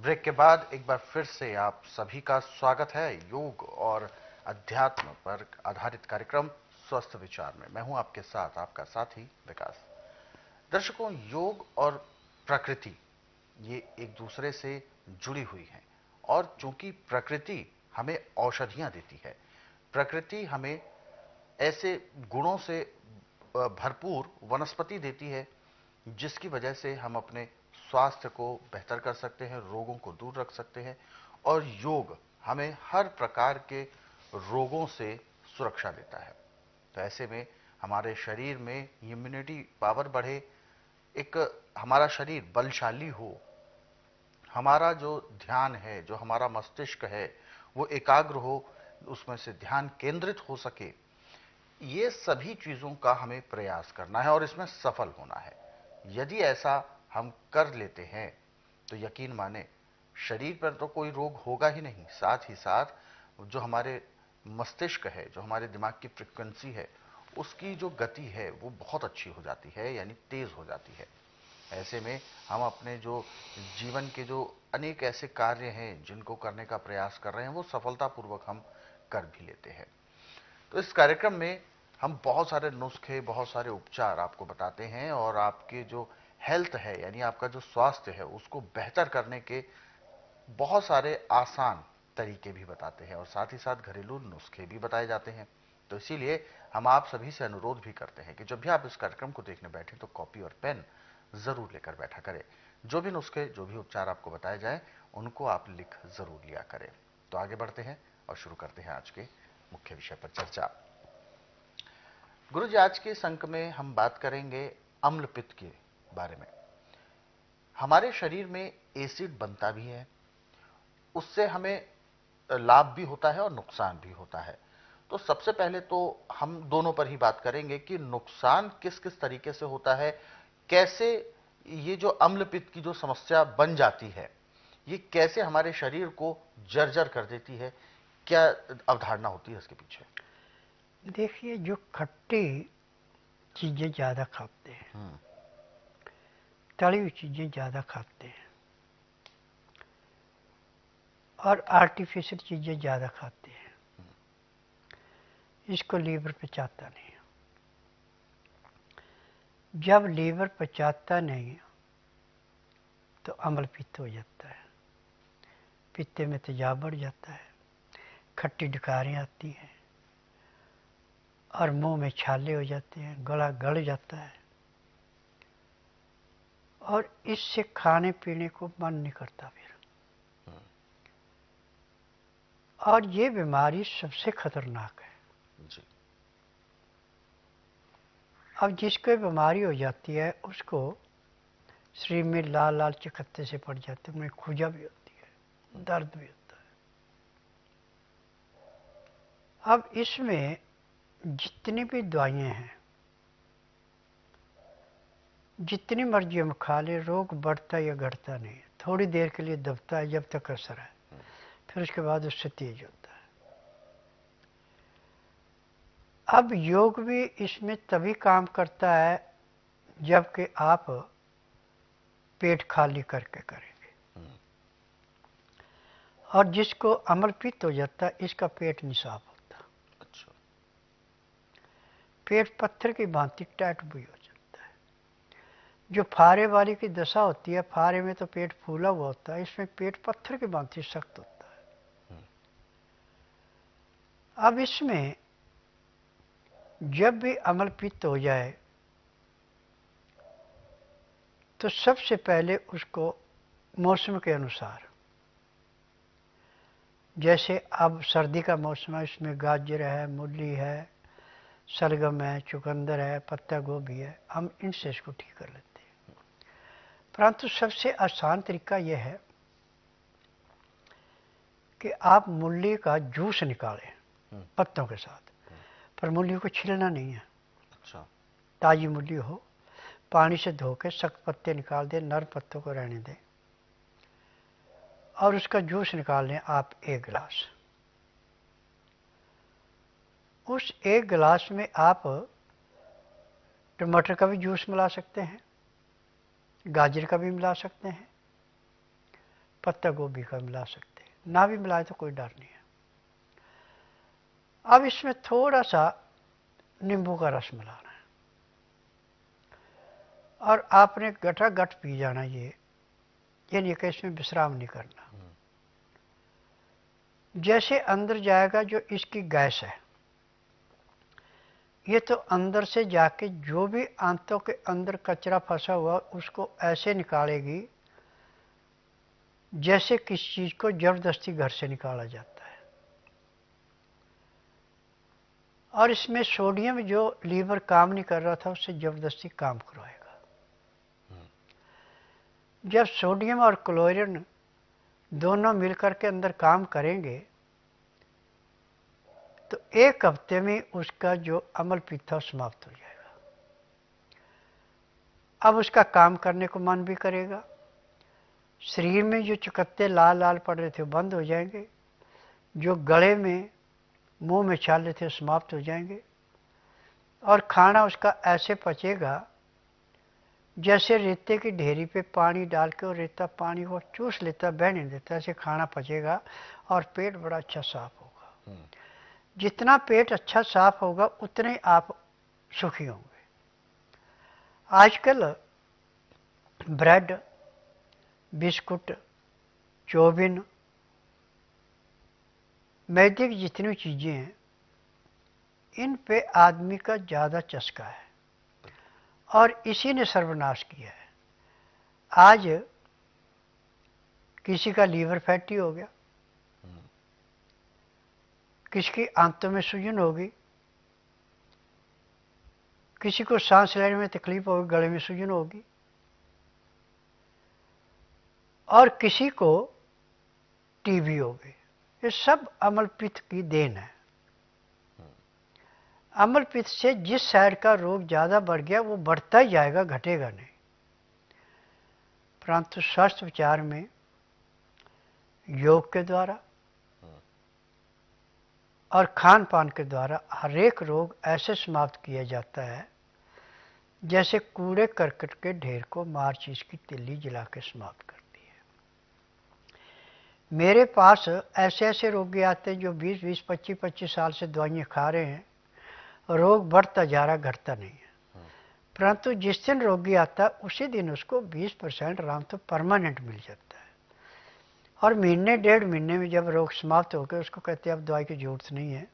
Break के बाद एक बार फिर से आप सभी का स्वागत है योग और अध्यात्म पर आधारित कार्यक्रम स्वस्थ विचार में। मैं हूं आपके साथ आपका साथी विकास। दर्शकों, योग और प्रकृति ये एक दूसरे से जुड़ी हुई हैं और चूंकि प्रकृति हमें औषधियां देती है, प्रकृति हमें ऐसे गुणों से भरपूर वनस्पति देती है जिसकी वजह से हम अपने स्वास्थ्य को बेहतर कर सकते हैं, रोगों को दूर रख सकते हैं और योग हमें हर प्रकार के रोगों से सुरक्षा देता है। तो ऐसे में हमारे शरीर में इम्यूनिटी पावर बढ़े, एक हमारा शरीर बलशाली हो, हमारा जो ध्यान है, जो हमारा मस्तिष्क है वो एकाग्र हो, उसमें से ध्यान केंद्रित हो सके, ये सभी चीजों का हमें प्रयास करना है और इसमें सफल होना है। यदि ऐसा हम कर लेते हैं तो यकीन माने शरीर पर तो कोई रोग होगा ही नहीं, साथ ही साथ जो हमारे मस्तिष्क है, जो हमारे दिमाग की फ्रिक्वेंसी है, उसकी जो गति है वो बहुत अच्छी हो जाती है, यानी तेज हो जाती है। ऐसे में हम अपने जो जीवन के जो अनेक ऐसे कार्य हैं जिनको करने का प्रयास कर रहे हैं वो सफलतापूर्वक हम कर भी लेते हैं। तो इस कार्यक्रम में हम बहुत सारे नुस्खे, बहुत सारे उपचार आपको बताते हैं और आपके जो हेल्थ है, यानी आपका जो स्वास्थ्य है, उसको बेहतर करने के बहुत सारे आसान तरीके भी बताते हैं और साथ ही साथ घरेलू नुस्खे भी बताए जाते हैं। तो इसीलिए हम आप सभी से अनुरोध भी करते हैं कि जब भी आप इस कार्यक्रम को देखने बैठे तो कॉपी और पेन जरूर लेकर बैठा करें। जो भी नुस्खे, जो भी उपचार आपको बताए जाए, उनको आप लिख जरूर लिया करें। तो आगे बढ़ते हैं और शुरू करते हैं आज के मुख्य विषय पर चर्चा। गुरु जी, आज के इस अंक में हम बात करेंगे अम्ल पित्त के बारे में। हमारे शरीर में एसिड बनता भी है, उससे हमें लाभ भी होता है और नुकसान भी होता है। तो सबसे पहले तो हम दोनों पर ही बात करेंगे कि नुकसान किस किस तरीके से होता है, कैसे ये जो अम्ल पित्त की जो समस्या बन जाती है ये कैसे हमारे शरीर को जर्जर कर देती है, क्या अवधारणा होती है इसके पीछे। देखिए, जो खट्टी चीज़ें ज़्यादा खाते हैं, तली हुई चीज़ें ज़्यादा खाते हैं और आर्टिफिशियल चीज़ें ज़्यादा खाते हैं, इसको लीवर पचाता नहीं। जब लीवर पचाता नहीं तो अम्ल पित्त हो जाता है, पित्ते में तेजाब बढ़ जाता है, खट्टी डकारें आती हैं और मुंह में छाले हो जाते हैं, गला गड़ जाता है और इससे खाने पीने को मन नहीं करता फिर। और ये बीमारी सबसे खतरनाक है जी। अब जिसको बीमारी हो जाती है उसको शरीर में लाल लाल चकत्ते से पड़ जाते हैं, उनमें खुजा भी होती है, दर्द भी होता है। अब इसमें जितनी भी दवाइयाँ हैं, जितनी मर्जी हम खा ले, रोग बढ़ता या घटता नहीं, थोड़ी देर के लिए दबता है जब तक असर है, फिर उसके बाद उससे तेज होता है। अब योग भी इसमें तभी काम करता है जबकि आप पेट खाली करके करेंगे। और जिसको अम्ल पित्त हो जाता है इसका पेट नहीं साफ होता। अच्छा। पेट पत्थर की भांति टाइट भी हो जाता है। जो फारे वाली की दशा होती है, फारे में तो पेट फूला हुआ होता है, इसमें पेट पत्थर की भांति सख्त होता है। अब इसमें जब भी अम्ल पित्त हो जाए तो सबसे पहले उसको मौसम के अनुसार, जैसे अब सर्दी का मौसम है, इसमें गाजर है, मूली है, शलगम है, चुकंदर है, पत्ता गोभी है, हम इनसे इसको ठीक कर लेते हैं। परंतु सबसे आसान तरीका यह है कि आप मूली का जूस निकालें पत्तों के साथ, पर मूली को छीलना नहीं है। अच्छा। ताजी मूली हो, पानी से धो के सख्त पत्ते निकाल दें, नर पत्तों को रहने दें और उसका जूस निकाल लें आप 1 गिलास। उस 1 गिलास में आप टमाटर का भी जूस मिला सकते हैं, गाजर का भी मिला सकते हैं, पत्ता गोभी का मिला सकते हैं, ना भी मिलाए तो कोई डर नहीं है। अब इसमें थोड़ा सा नींबू का रस मिलाना है और आपने गटागट पी जाना ये नहीं कि इसमें विश्राम नहीं करना। जैसे अंदर जाएगा जो इसकी गैस है, ये तो अंदर से जाके जो भी आंतों के अंदर कचरा फंसा हुआ उसको ऐसे निकालेगी जैसे किसी चीज को जबरदस्ती घर से निकाला जाता है। और इसमें सोडियम जो लीवर काम नहीं कर रहा था उससे जबरदस्ती काम करवाएगा। जब सोडियम और क्लोरीन दोनों मिलकर के अंदर काम करेंगे तो एक हफ्ते में उसका जो अमल पित्त समाप्त हो जाएगा। अब उसका काम करने को मन भी करेगा, शरीर में जो चकत्ते लाल लाल पड़ रहे थे वो बंद हो जाएंगे, जो गले में मुंह में छाले थे समाप्त हो जाएंगे और खाना उसका ऐसे पचेगा जैसे रेते की ढेरी पे पानी डाल के और रेता पानी को चूस लेता, बहने देता, ऐसे खाना पचेगा और पेट बड़ा अच्छा साफ होगा। जितना पेट अच्छा साफ होगा उतने आप सुखी होंगे। आजकल ब्रेड, बिस्कुट, चौबिन, मैदे की जितनी चीजें हैं इन पे आदमी का ज्यादा चस्का है और इसी ने सर्वनाश किया है। आज किसी का लीवर फैटी हो गया, किसी की आंतों में सूजन होगी, किसी को सांस लेने में तकलीफ होगी, गले में सूजन होगी, और किसी को टीबी होगी। ये सब अमल पित्त की देन है। अमल पित्त से जिस साइड का रोग ज्यादा बढ़ गया वो बढ़ता ही जाएगा, घटेगा नहीं। परंतु स्वास्थ्य विचार में योग के द्वारा और खान पान के द्वारा हर एक रोग ऐसे समाप्त किया जाता है जैसे कूड़े करकट के ढेर को माचिस की तिल्ली जला के समाप्त करती है। मेरे पास ऐसे ऐसे रोगी आते हैं जो 20-20, 25-25 साल से दवाइयाँ खा रहे हैं, रोग बढ़ता जा रहा, घटता नहीं है। परंतु जिस दिन रोगी आता है उसी दिन उसको 20% आराम तो परमानेंट मिल जाता है और महीने 1.5 महीने में जब रोग समाप्त हो गए उसको कहते हैं अब दवाई की जरूरत नहीं है।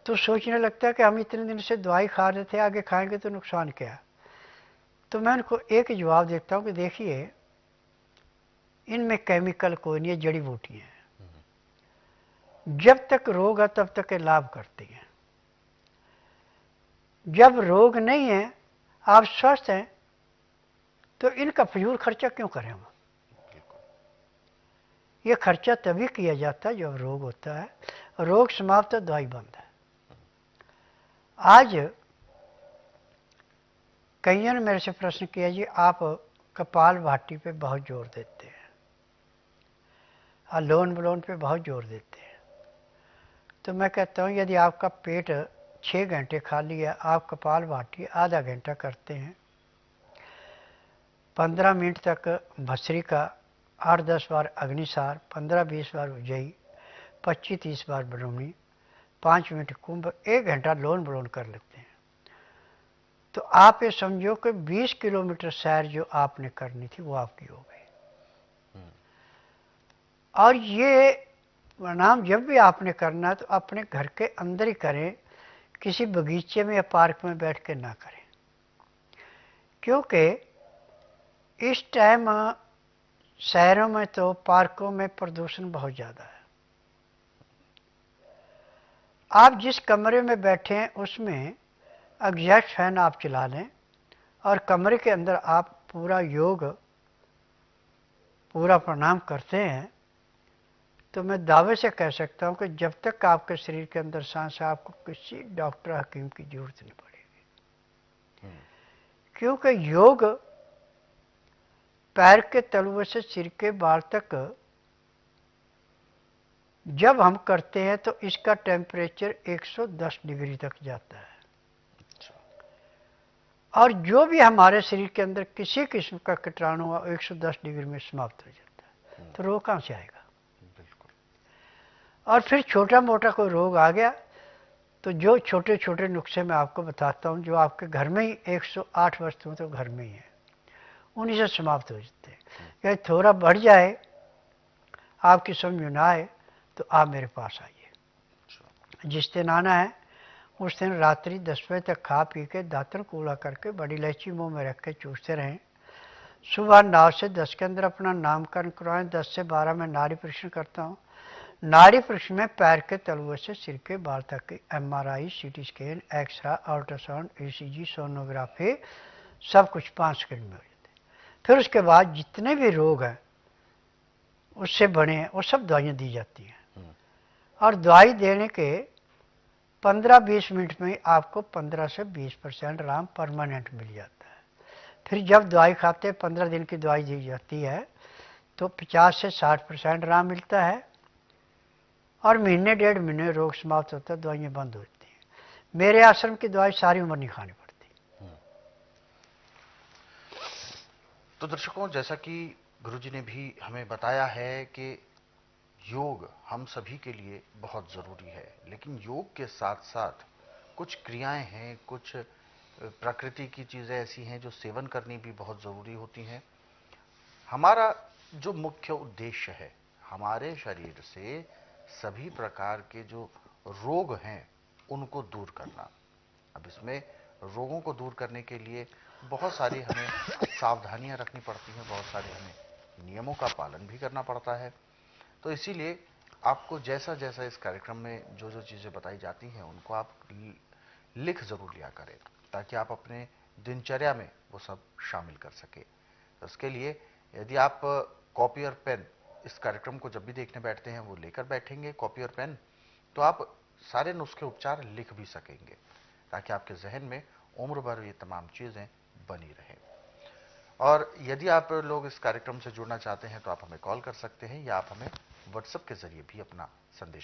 तो सोचने लगता है कि हम इतने दिन से दवाई खा रहे थे, आगे खाएंगे तो नुकसान क्या। तो मैं उनको एक ही जवाब देता हूँ कि देखिए इनमें केमिकल कोई नहीं है, जड़ी बूटियाँ हैं। जब तक रोग है तब तक ये लाभ करती हैं। जब रोग नहीं है, आप स्वस्थ हैं, तो इनका फजूल खर्चा क्यों करें हम। ये खर्चा तभी किया जाता है जब रोग होता है, रोग समाप्त है दवाई बंद है। आज कईयों ने मेरे से प्रश्न किया जी आप कपाल भाटी पे बहुत जोर देते हैं, लोन बलोन पे बहुत जोर देते हैं। तो मैं कहता हूँ यदि आपका पेट 6 घंटे खाली है, आप कपाल भाटी आधा घंटा करते हैं, 15 मिनट तक भस्त्री का, 8-10 बार अग्निसार, 15-20 बार उज्जयी, 25-30 बार ब्रह्मणी, 5 मिनट कुंभ, 1 घंटा लोन बलोन कर लेते हैं। तो आप ये समझो कि 20 किलोमीटर सैर जो आपने करनी थी वो आपकी हो गई। और ये प्रणाम जब भी आपने करना है तो अपने घर के अंदर ही करें, किसी बगीचे में या पार्क में बैठ के ना करें, क्योंकि इस टाइम शहरों में तो पार्कों में प्रदूषण बहुत ज़्यादा है। आप जिस कमरे में बैठे हैं उसमें एग्जॉस्ट फैन आप चला लें और कमरे के अंदर आप पूरा योग, पूरा प्रणाम करते हैं, तो मैं दावे से कह सकता हूं कि जब तक आपके शरीर के अंदर सांस है आपको किसी डॉक्टर हकीम की जरूरत नहीं पड़ेगी। क्योंकि योग पैर के तलुए से सिर के बाल तक जब हम करते हैं तो इसका टेम्परेचर 110 डिग्री तक जाता है। और जो भी हमारे शरीर के अंदर किसी किस्म का कीटाणु 110 डिग्री में समाप्त हो जाता है। तो रोग कहाँ से आएगा? बिल्कुल। और फिर छोटा मोटा कोई रोग आ गया तो जो छोटे छोटे नुस्खे मैं आपको बताता हूँ, जो आपके घर में ही 108 वस्तुएं तो घर में ही है, उन्हीं से समाप्त हो जाते हैं। यदि थोड़ा बढ़ जाए, आपकी समझ में ना आए, तो आप मेरे पास आइए। जिस दिन आना है उस दिन रात्रि 10 बजे तक खा पी के दातन कूड़ा करके बड़ी इलायची मुंह में रख के चूसते रहें। सुबह 9 से 10 के अंदर अपना नामकरण करवाएं। 10 से 12 में नाड़ी परीक्षण करता हूँ। नाड़ी परीक्षण में पैर के तलुए से सिर के बाल तक की MRI, CT scan, X-ray, ultrasound, ECG, sonography, सब कुछ 5 सेकंड में हो जाते हैं। फिर उसके बाद जितने भी रोग हैं उससे बने हैं वो सब दवाइयाँ दी जाती हैं। और दवाई देने के 15-20 मिनट में आपको 15 से 20% आराम परमानेंट मिल जाता है। फिर जब दवाई खाते 15 दिन की दवाई दी जाती है तो 50 से 60% आराम मिलता है और महीने 1.5 महीने रोग समाप्त होता है, दवाइयाँ बंद होती हैं। मेरे आश्रम की दवाई सारी उम्र नहीं खानी पड़ती। तो दर्शकों, जैसा कि गुरुजी ने भी हमें बताया है कि योग हम सभी के लिए बहुत जरूरी है, लेकिन योग के साथ साथ कुछ क्रियाएं हैं, कुछ प्रकृति की चीजें ऐसी हैं जो सेवन करनी भी बहुत जरूरी होती हैं। हमारा जो मुख्य उद्देश्य है, हमारे शरीर से सभी प्रकार के जो रोग हैं उनको दूर करना। अब इसमें रोगों को दूर करने के लिए बहुत सारी हमें सावधानियां रखनी पड़ती हैं, बहुत सारे हमें नियमों का पालन भी करना पड़ता है। तो इसीलिए आपको जैसा जैसा इस कार्यक्रम में जो जो चीजें बताई जाती हैं उनको आप लिख जरूर लिया करें, ताकि आप अपने दिनचर्या में वो सब शामिल कर सके। तो उसके लिए यदि आप कॉपी और पेन इस कार्यक्रम को जब भी देखने बैठते हैं वो लेकर बैठेंगे, कॉपी और पेन, तो आप सारे नुस्खे उपचार लिख भी सकेंगे, ताकि आपके जहन में उम्र भर ये तमाम चीजें बनी रहें। और यदि आप लोग इस कार्यक्रम से जुड़ना चाहते हैं तो आप हमें कॉल कर सकते हैं, या आप हमें व्हाट्सएप के जरिए भी अपना संदेश